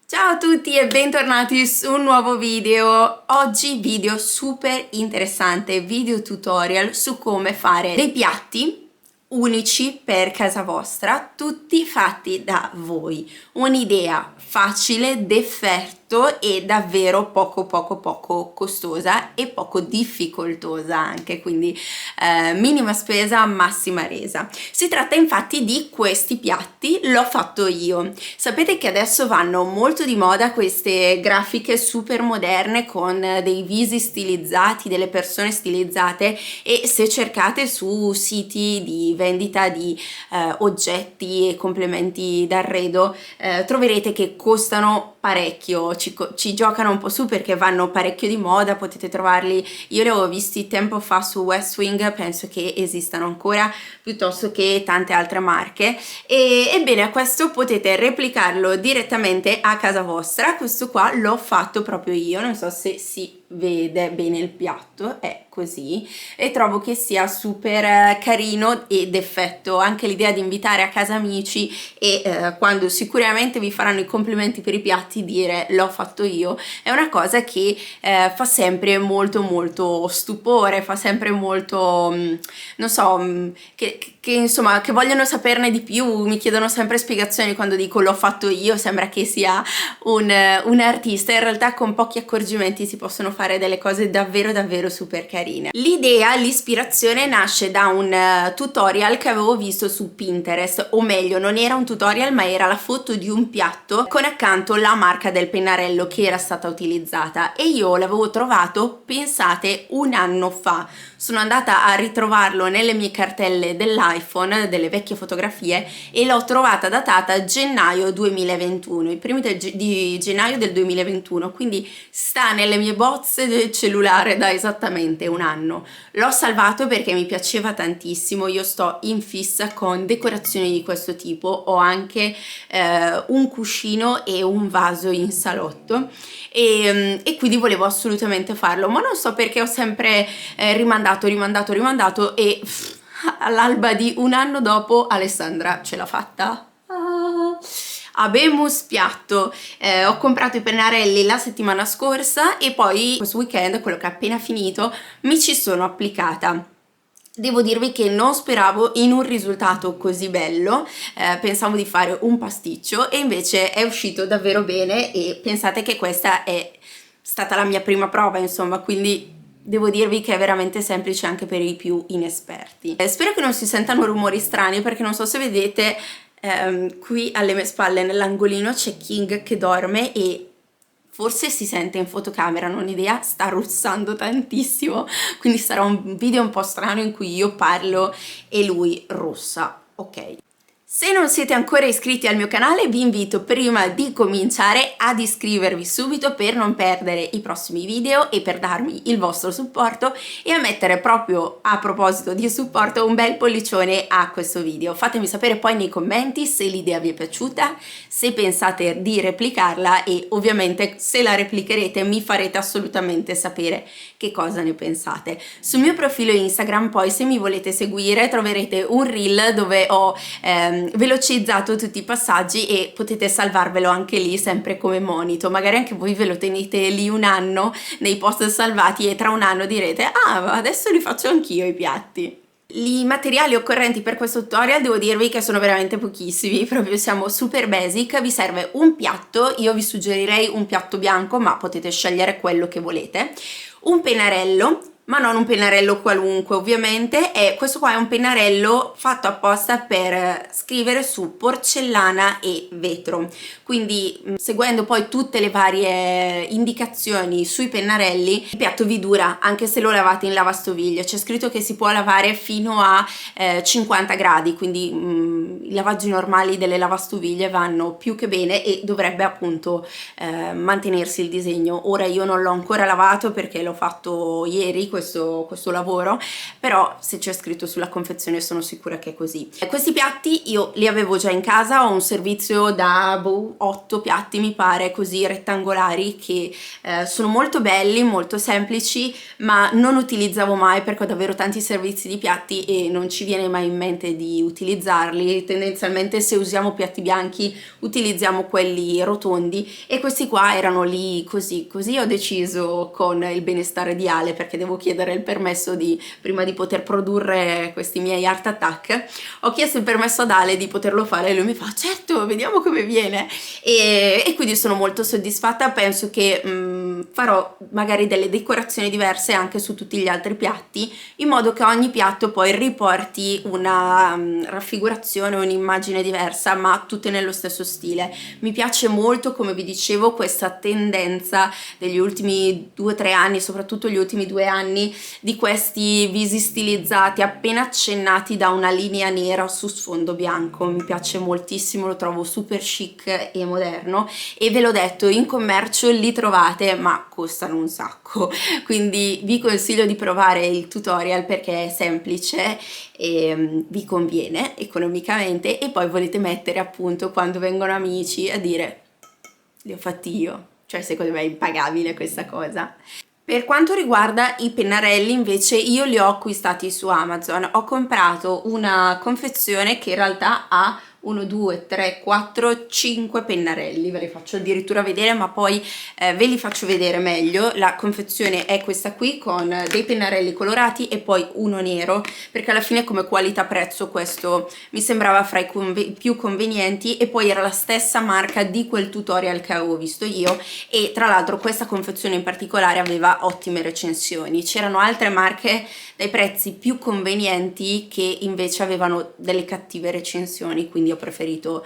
Ciao a tutti e bentornati su un nuovo video. Oggi video super interessante, video tutorial su come fare dei piatti unici per casa vostra, tutti fatti da voi. Un'idea facile, d'effetto e davvero poco costosa e poco difficoltosa anche, quindi minima spesa, massima resa. Si tratta infatti di questi piatti, l'ho fatto io. Sapete che adesso vanno molto di moda queste grafiche super moderne con dei visi stilizzati, delle persone stilizzate, e se cercate su siti di vendita di oggetti e complementi d'arredo troverete che costano parecchio, ci giocano un po' su perché vanno parecchio di moda, potete trovarli, io li avevo visti tempo fa su Westwing, penso che esistano ancora, piuttosto che tante altre marche, e ebbene questo potete replicarlo direttamente a casa vostra. Questo qua l'ho fatto proprio io, non so se si vede bene il piatto, è così, e trovo che sia super carino ed effetto anche l'idea di invitare a casa amici e quando sicuramente vi faranno i complimenti per i piatti dire l'ho fatto io, è una cosa che fa sempre molto stupore, fa sempre molto non so, che insomma che vogliono saperne di più, mi chiedono sempre spiegazioni quando dico l'ho fatto io, sembra che sia un artista, in realtà con pochi accorgimenti si possono fare delle cose davvero super carine. L'idea, l'ispirazione nasce da un tutorial che avevo visto su Pinterest, o meglio non era un tutorial ma era la foto di un piatto con accanto la marca del pennarello che era stata utilizzata, e io l'avevo trovato, pensate, un anno fa. Sono andata a ritrovarlo nelle mie cartelle dell'iPhone, delle vecchie fotografie, e l'ho trovata datata gennaio 2021, i primi di gennaio del 2021, quindi sta nelle mie bozze del cellulare da esattamente un anno. L'ho salvato perché mi piaceva tantissimo, io sto in fissa con decorazioni di questo tipo, ho anche un cuscino e un vaso in salotto e quindi volevo assolutamente farlo, ma non so perché ho sempre rimandato e all'alba di un anno dopo Alessandra ce l'ha fatta. Abemus piatto. Ho comprato i pennarelli la settimana scorsa e poi questo weekend, quello che ho appena finito, mi ci sono applicata. Devo dirvi che non speravo in un risultato così bello, pensavo di fare un pasticcio e invece è uscito davvero bene, e pensate che questa è stata la mia prima prova, insomma, quindi devo dirvi che è veramente semplice anche per i più inesperti. Spero che non si sentano rumori strani perché non so se vedete, qui alle mie spalle nell'angolino c'è King che dorme e forse si sente in fotocamera, non ho idea, sta russando tantissimo, quindi sarà un video un po' strano in cui io parlo e lui russa, ok? Se non siete ancora iscritti al mio canale vi invito prima di cominciare ad iscrivervi subito per non perdere i prossimi video e per darmi il vostro supporto, e a mettere, proprio a proposito di supporto, un bel pollicione a questo video. Fatemi sapere poi nei commenti se l'idea vi è piaciuta, se pensate di replicarla e ovviamente se la replicherete mi farete assolutamente sapere che cosa ne pensate. Sul mio profilo Instagram poi, se mi volete seguire, troverete un reel dove ho velocizzato tutti i passaggi e potete salvarvelo anche lì sempre come monito, magari anche voi ve lo tenete lì un anno nei post salvati e tra un anno direte ah, adesso li faccio anch'io i piatti. I materiali occorrenti per questo tutorial devo dirvi che sono veramente pochissimi, proprio siamo super basic. Vi serve un piatto, io vi suggerirei un piatto bianco ma potete scegliere quello che volete, un pennarello, ma non un pennarello qualunque ovviamente, e questo qua è un pennarello fatto apposta per scrivere su porcellana e vetro, quindi seguendo poi tutte le varie indicazioni sui pennarelli il piatto vi dura anche se lo lavate in lavastoviglie. C'è scritto che si può lavare fino a 50 gradi, quindi i lavaggi normali delle lavastoviglie vanno più che bene e dovrebbe appunto mantenersi il disegno. Ora io non l'ho ancora lavato perché l'ho fatto ieri, questo lavoro, però se c'è scritto sulla confezione sono sicura che è così. Questi piatti io li avevo già in casa, ho un servizio da 8 piatti mi pare, così rettangolari, che sono molto belli, molto semplici, ma non utilizzavo mai perché ho davvero tanti servizi di piatti e non ci viene mai in mente di utilizzarli. Tendenzialmente se usiamo piatti bianchi utilizziamo quelli rotondi, e questi qua erano lì così ho deciso, con il benestare di Ale, perché devo chiedere il permesso prima di poter produrre questi miei Art Attack, ho chiesto il permesso ad Ale di poterlo fare e lui mi fa certo, vediamo come viene, e quindi sono molto soddisfatta. Penso che farò magari delle decorazioni diverse anche su tutti gli altri piatti, in modo che ogni piatto poi riporti una raffigurazione, un'immagine diversa, ma tutte nello stesso stile. Mi piace molto, come vi dicevo, questa tendenza degli ultimi 2-3 anni, soprattutto gli ultimi 2 anni, di questi visi stilizzati appena accennati da una linea nera su sfondo bianco. Mi piace moltissimo, lo trovo super chic e moderno, e ve l'ho detto, in commercio li trovate ma costano un sacco, quindi vi consiglio di provare il tutorial perché è semplice e vi conviene economicamente, e poi volete mettere appunto quando vengono amici a dire li ho fatti io, cioè secondo me è impagabile questa cosa. Per quanto riguarda i pennarelli invece io li ho acquistati su Amazon, ho comprato una confezione che in realtà ha 1, 2, 3, 4, 5 pennarelli, ve li faccio addirittura vedere, ma poi ve li faccio vedere meglio. La confezione è questa qui, con dei pennarelli colorati e poi uno nero, perché alla fine come qualità prezzo questo mi sembrava fra i più convenienti, e poi era la stessa marca di quel tutorial che avevo visto io, e tra l'altro questa confezione in particolare aveva ottime recensioni. C'erano altre marche dai prezzi più convenienti che invece avevano delle cattive recensioni, quindi ho preferito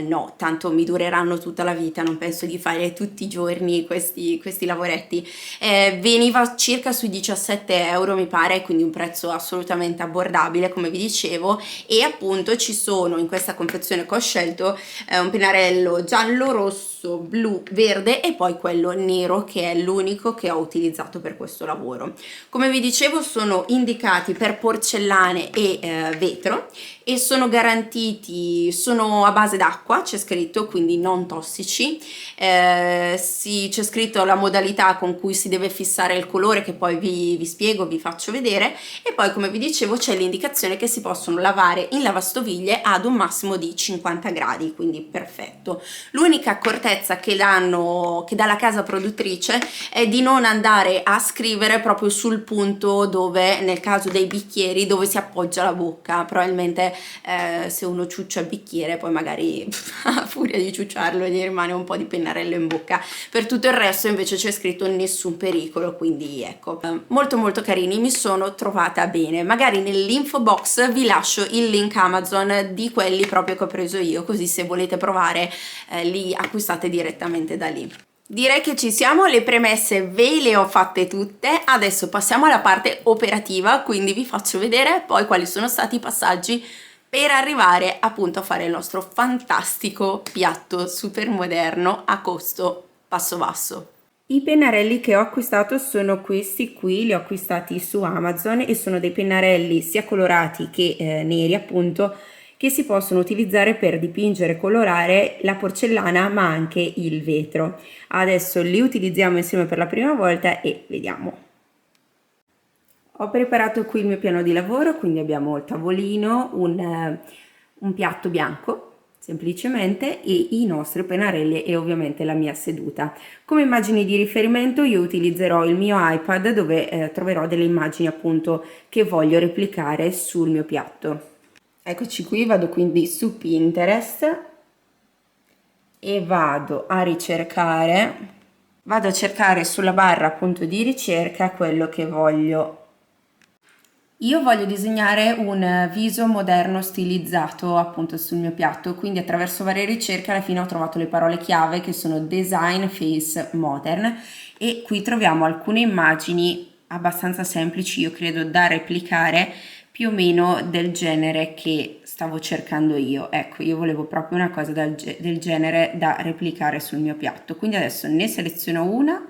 no, tanto mi dureranno tutta la vita, non penso di fare tutti i giorni questi lavoretti. Veniva circa sui 17 euro mi pare, quindi un prezzo assolutamente abbordabile, come vi dicevo, e appunto ci sono in questa confezione che ho scelto un pennarello giallo, rosso, blu, verde e poi quello nero, che è l'unico che ho utilizzato per questo lavoro. Come vi dicevo sono indicati per porcellane e vetro, e sono garantiti, sono a base d'acqua, c'è scritto, quindi non tossici. C'è scritto la modalità con cui si deve fissare il colore, che poi vi spiego, vi faccio vedere, e poi come vi dicevo c'è l'indicazione che si possono lavare in lavastoviglie ad un massimo di 50 gradi, quindi perfetto. L'unica accortezza che dà la casa produttrice è di non andare a scrivere proprio sul punto dove, nel caso dei bicchieri, dove si appoggia la bocca. Probabilmente se uno ciuccia il bicchiere poi magari a furia di ciucciarlo gli rimane un po' di pennarello in bocca. Per tutto il resto invece c'è scritto nessun pericolo, quindi ecco, molto molto carini, mi sono trovata bene. Magari nell'info box vi lascio il link Amazon di quelli proprio che ho preso io, così se volete provare li acquistate direttamente da lì. Direi che ci siamo, le premesse ve le ho fatte tutte, adesso passiamo alla parte operativa, quindi vi faccio vedere poi quali sono stati i passaggi per arrivare appunto a fare il nostro fantastico piatto super moderno a costo basso basso. I pennarelli che ho acquistato sono questi qui, li ho acquistati su Amazon e sono dei pennarelli sia colorati che neri appunto, che si possono utilizzare per dipingere e colorare la porcellana ma anche il vetro. Adesso li utilizziamo insieme per la prima volta e vediamo. Ho preparato qui il mio piano di lavoro, quindi abbiamo il tavolino, un piatto bianco semplicemente, e i nostri pennarelli e ovviamente la mia seduta. Come immagini di riferimento io utilizzerò il mio iPad, dove troverò delle immagini appunto che voglio replicare sul mio piatto. Eccoci qui, vado quindi su Pinterest e vado a cercare sulla barra appunto di ricerca quello che voglio. Io voglio disegnare un viso moderno stilizzato appunto sul mio piatto, quindi attraverso varie ricerche alla fine ho trovato le parole chiave che sono design, face, modern, e qui troviamo alcune immagini abbastanza semplici, io credo, da replicare, più o meno del genere che stavo cercando io. Ecco, io volevo proprio una cosa del genere da replicare sul mio piatto, quindi adesso ne seleziono una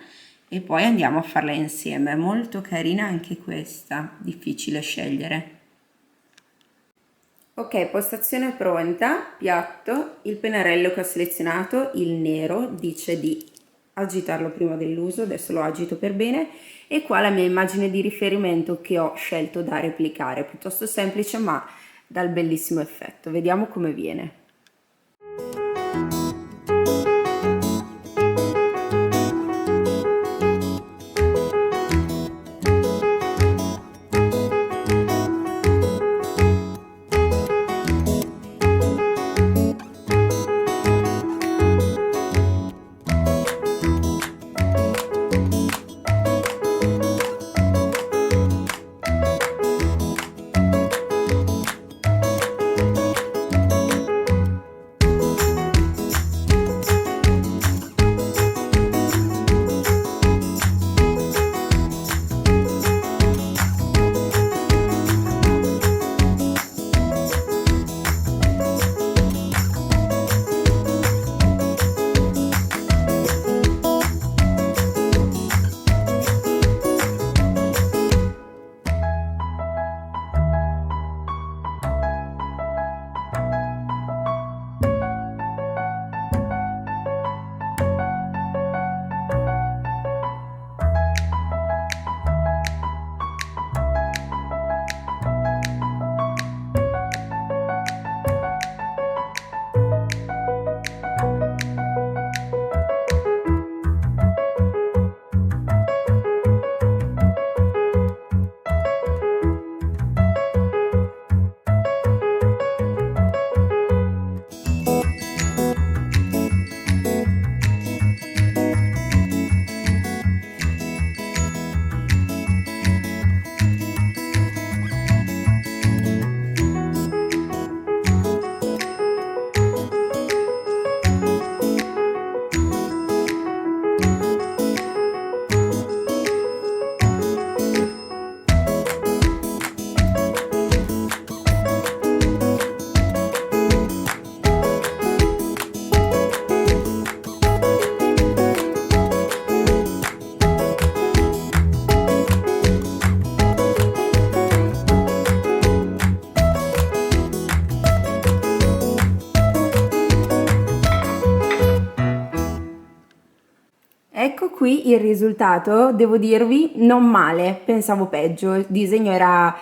e poi andiamo a farla insieme. È molto carina anche questa, difficile scegliere. Ok, postazione pronta, piatto, il pennarello che ho selezionato, il nero, dice di agitarlo prima dell'uso, adesso lo agito per bene, e qua la mia immagine di riferimento che ho scelto da replicare, piuttosto semplice ma dal bellissimo effetto. Vediamo come viene. Ecco qui il risultato, devo dirvi, non male, pensavo peggio. Il disegno era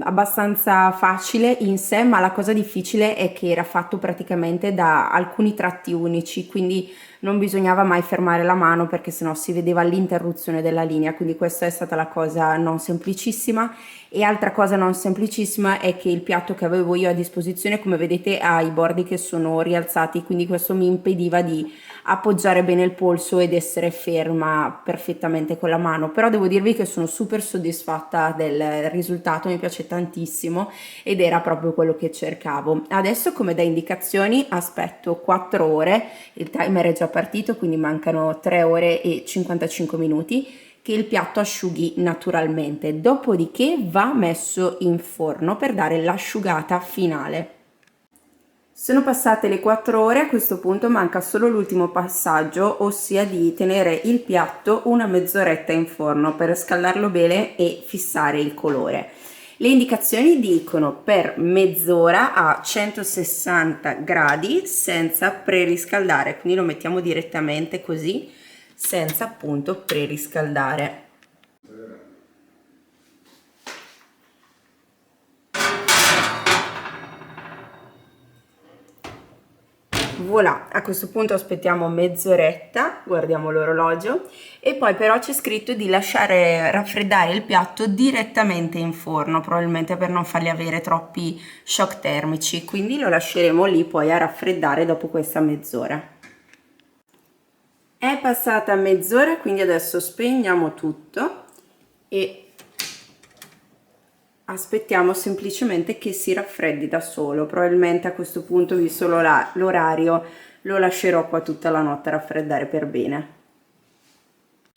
abbastanza facile in sé, ma la cosa difficile è che era fatto praticamente da alcuni tratti unici, quindi non bisognava mai fermare la mano perché sennò si vedeva l'interruzione della linea, quindi questa è stata la cosa non semplicissima. E altra cosa non semplicissima è che il piatto che avevo io a disposizione, come vedete, ha i bordi che sono rialzati, quindi questo mi impediva di appoggiare bene il polso ed essere ferma perfettamente con la mano. Però devo dirvi che sono super soddisfatta del risultato, mi piace tantissimo ed era proprio quello che cercavo. Adesso, come da indicazioni, aspetto 4 ore, il timer è già partito, quindi mancano 3 ore e 55 minuti che il piatto asciughi naturalmente, dopodiché va messo in forno per dare l'asciugata finale. Sono passate le 4 ore, a questo punto manca solo l'ultimo passaggio, ossia di tenere il piatto una mezz'oretta in forno per scaldarlo bene e fissare il colore. Le indicazioni dicono per mezz'ora a 160 gradi senza preriscaldare, quindi lo mettiamo direttamente così, senza appunto preriscaldare. Voilà, a questo punto aspettiamo mezz'oretta, guardiamo l'orologio, e poi però c'è scritto di lasciare raffreddare il piatto direttamente in forno, probabilmente per non fargli avere troppi shock termici, quindi lo lasceremo lì poi a raffreddare dopo questa mezz'ora. È passata mezz'ora, quindi adesso spegniamo tutto e aspettiamo semplicemente che si raffreddi da solo. Probabilmente a questo punto, visto l'orario, lo lascerò qua tutta la notte a raffreddare per bene.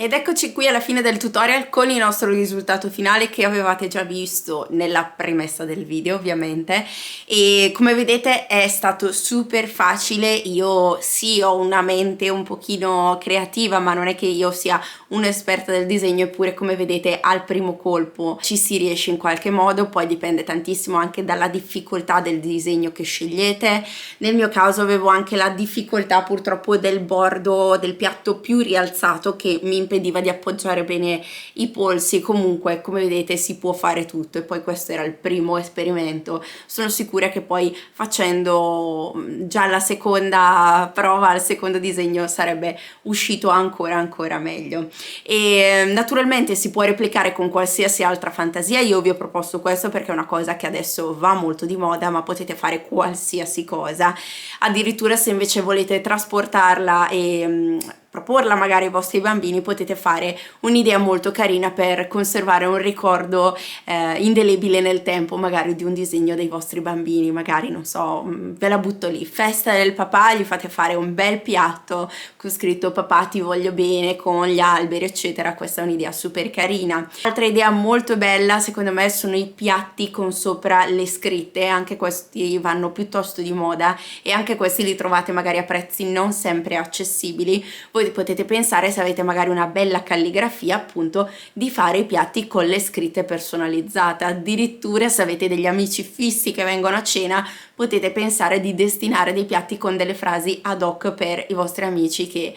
Ed eccoci qui alla fine del tutorial con il nostro risultato finale che avevate già visto nella premessa del video ovviamente, e come vedete è stato super facile. Io sì, ho una mente un pochino creativa, ma non è che io sia un'esperta del disegno, eppure come vedete al primo colpo ci si riesce in qualche modo. Poi dipende tantissimo anche dalla difficoltà del disegno che scegliete. Nel mio caso avevo anche la difficoltà purtroppo del bordo del piatto più rialzato che mi impediva di appoggiare bene i polsi. Comunque come vedete si può fare tutto, e poi questo era il primo esperimento. Sono sicura che poi facendo già la seconda prova, il secondo disegno sarebbe uscito ancora meglio. E naturalmente si può replicare con qualsiasi altra fantasia. Io vi ho proposto questo perché è una cosa che adesso va molto di moda, ma potete fare qualsiasi cosa. Addirittura se invece volete trasportarla e proporla magari ai vostri bambini, potete fare un'idea molto carina per conservare un ricordo indelebile nel tempo, magari di un disegno dei vostri bambini. Magari, non so, ve la butto lì, festa del papà, gli fate fare un bel piatto con scritto papà ti voglio bene, con gli alberi eccetera. Questa è un'idea super carina. Altra idea molto bella secondo me sono i piatti con sopra le scritte. Anche questi vanno piuttosto di moda e anche questi li trovate magari a prezzi non sempre accessibili. Voi potete pensare, se avete magari una bella calligrafia, appunto, di fare i piatti con le scritte personalizzate. Addirittura se avete degli amici fissi che vengono a cena, potete pensare di destinare dei piatti con delle frasi ad hoc per i vostri amici che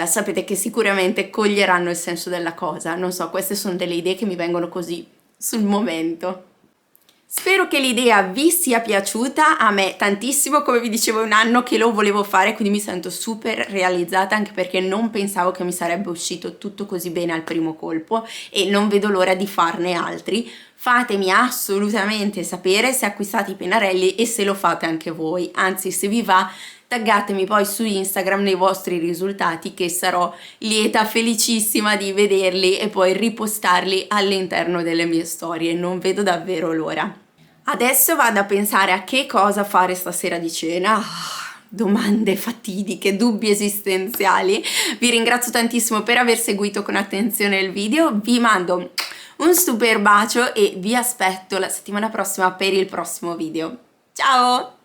sapete che sicuramente coglieranno il senso della cosa. Non so, queste sono delle idee che mi vengono così sul momento. Spero che l'idea vi sia piaciuta, a me tantissimo. Come vi dicevo è un anno che lo volevo fare, quindi mi sento super realizzata, anche perché non pensavo che mi sarebbe uscito tutto così bene al primo colpo e non vedo l'ora di farne altri. Fatemi assolutamente sapere se acquistate i pennarelli e se lo fate anche voi, anzi se vi va taggatemi poi su Instagram nei vostri risultati, che sarò lieta, felicissima di vederli e poi ripostarli all'interno delle mie storie. Non vedo davvero l'ora. Adesso vado a pensare a che cosa fare stasera di cena. Domande fatidiche, dubbi esistenziali. Vi ringrazio tantissimo per aver seguito con attenzione il video, vi mando un super bacio e vi aspetto la settimana prossima per il prossimo video. Ciao!